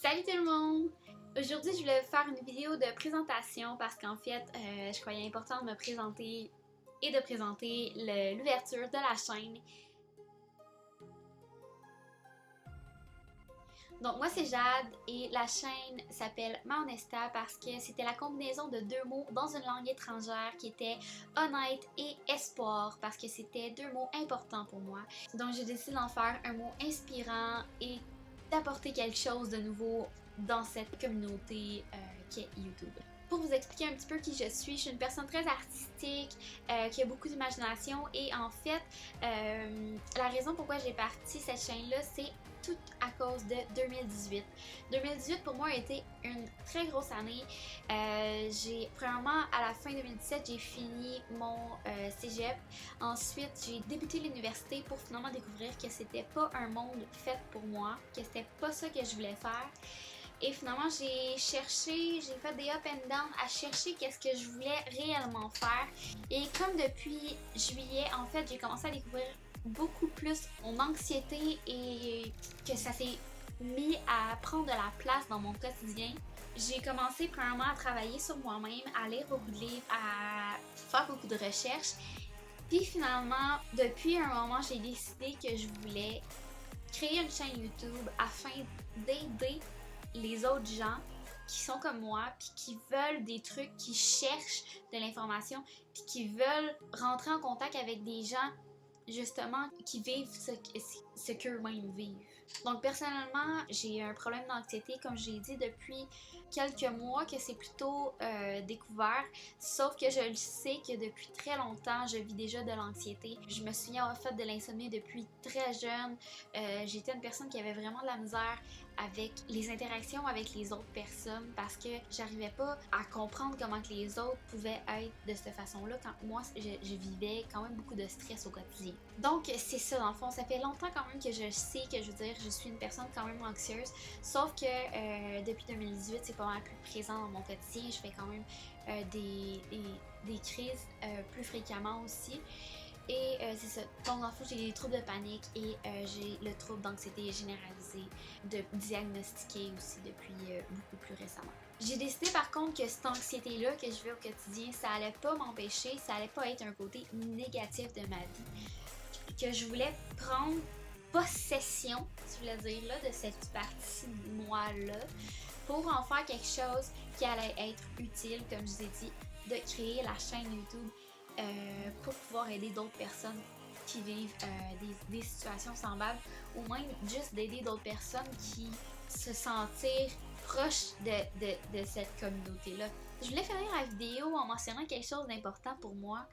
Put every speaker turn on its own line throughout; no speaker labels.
Salut tout le monde! Aujourd'hui, je voulais faire une vidéo de présentation parce qu'en fait, je croyais important de me présenter et de présenter l'ouverture de la chaîne. Donc moi c'est Jade et la chaîne s'appelle Ma Honesta parce que c'était la combinaison de deux mots dans une langue étrangère qui était honnête et espoir parce que c'était deux mots importants pour moi. Donc j'ai décidé d'en faire un mot inspirant et d'apporter quelque chose de nouveau dans cette communauté qu'est YouTube. Pour vous expliquer un petit peu qui je suis une personne très artistique, qui a beaucoup d'imagination et en fait, la raison pourquoi j'ai parti cette chaîne-là, c'est tout à cause de 2018. 2018 pour moi a été une très grosse année. Premièrement, à la fin 2017, j'ai fini mon cégep. Ensuite, j'ai débuté l'université pour finalement découvrir que c'était pas un monde fait pour moi, que c'était pas ça que je voulais faire. Et finalement, j'ai cherché, j'ai fait des up and down à chercher qu'est-ce que je voulais réellement faire. Et comme depuis juillet, en fait, j'ai commencé à découvrir beaucoup plus mon anxiété et que ça s'est mis à prendre de la place dans mon quotidien. J'ai commencé premièrement à travailler sur moi-même, à lire beaucoup de livres, à faire beaucoup de recherches. Puis finalement, depuis un moment, j'ai décidé que je voulais créer une chaîne YouTube afin d'aider les autres gens qui sont comme moi, puis qui veulent des trucs, qui cherchent de l'information, puis qui veulent rentrer en contact avec des gens justement qui vivent ce qu'eux-mêmes vivent. Donc personnellement, j'ai un problème d'anxiété, comme j'ai dit, depuis quelques mois que c'est plutôt découvert, sauf que je le sais que depuis très longtemps, je vis déjà de l'anxiété. Je me souviens avoir fait de l'insomnie depuis très jeune. J'étais une personne qui avait vraiment de la misère avec les interactions avec les autres personnes parce que j'arrivais pas à comprendre comment que les autres pouvaient être de cette façon-là quand moi je vivais quand même beaucoup de stress au quotidien. Donc c'est ça dans le fond, ça fait longtemps quand même que je sais que je veux dire je suis une personne quand même anxieuse, sauf que depuis 2018 c'est pas mal plus présent dans mon quotidien, je fais quand même des crises plus fréquemment aussi. Et c'est ça. Donc, dans le fond, j'ai des troubles de panique et j'ai le trouble d'anxiété généralisée, diagnostiqué aussi depuis beaucoup plus récemment. J'ai décidé par contre que cette anxiété-là que je vis au quotidien, ça allait pas m'empêcher, ça allait pas être un côté négatif de ma vie. Que je voulais prendre possession, si je voulais dire, là, de cette partie de moi-là pour en faire quelque chose qui allait être utile, comme je vous ai dit, de créer la chaîne YouTube. Pour pouvoir aider d'autres personnes qui vivent des situations semblables ou même juste d'aider d'autres personnes qui se sentir proches de cette communauté-là. Je voulais finir la vidéo en mentionnant quelque chose d'important pour moi.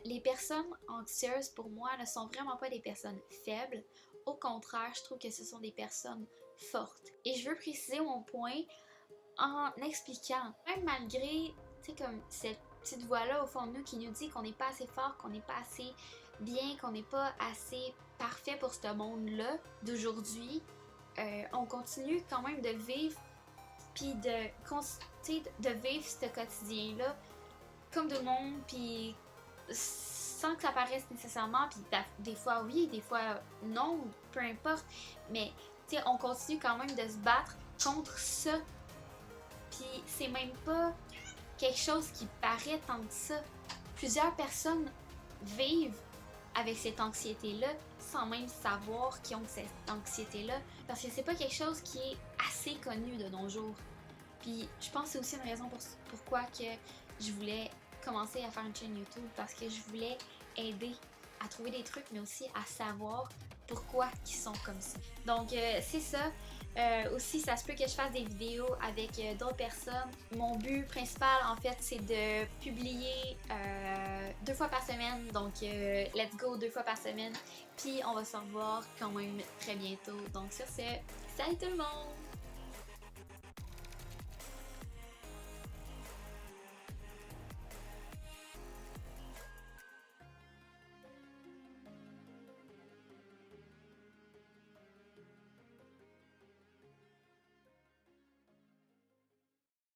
Les personnes anxieuses pour moi ne sont vraiment pas des personnes faibles. Au contraire, je trouve que ce sont des personnes fortes. Et je veux préciser mon point en expliquant, même malgré, tu sais, comme cette petite voix-là au fond de nous qui nous dit qu'on n'est pas assez fort, qu'on n'est pas assez bien, qu'on n'est pas assez parfait pour ce monde-là d'aujourd'hui, on continue quand même de vivre puis de vivre ce quotidien-là comme tout le monde, puis sans que ça paraisse nécessairement, puis des fois oui, des fois non, peu importe, mais tu sais, on continue quand même de se battre contre ça. Puis c'est même pas quelque chose qui paraît tant que ça. Plusieurs personnes vivent avec cette anxiété-là sans même savoir qu'ils ont cette anxiété-là parce que c'est pas quelque chose qui est assez connu de nos jours. Puis je pense que c'est aussi une raison pourquoi que je voulais commencer à faire une chaîne YouTube parce que je voulais aider à trouver des trucs mais aussi à savoir pourquoi ils sont comme ça. Donc c'est ça. Aussi, ça se peut que je fasse des vidéos avec d'autres personnes. Mon but principal, en fait, c'est de publier 2 fois par semaine. Donc, let's go 2 fois par semaine. Puis, on va se revoir quand même très bientôt. Donc, sur ce, salut tout le monde!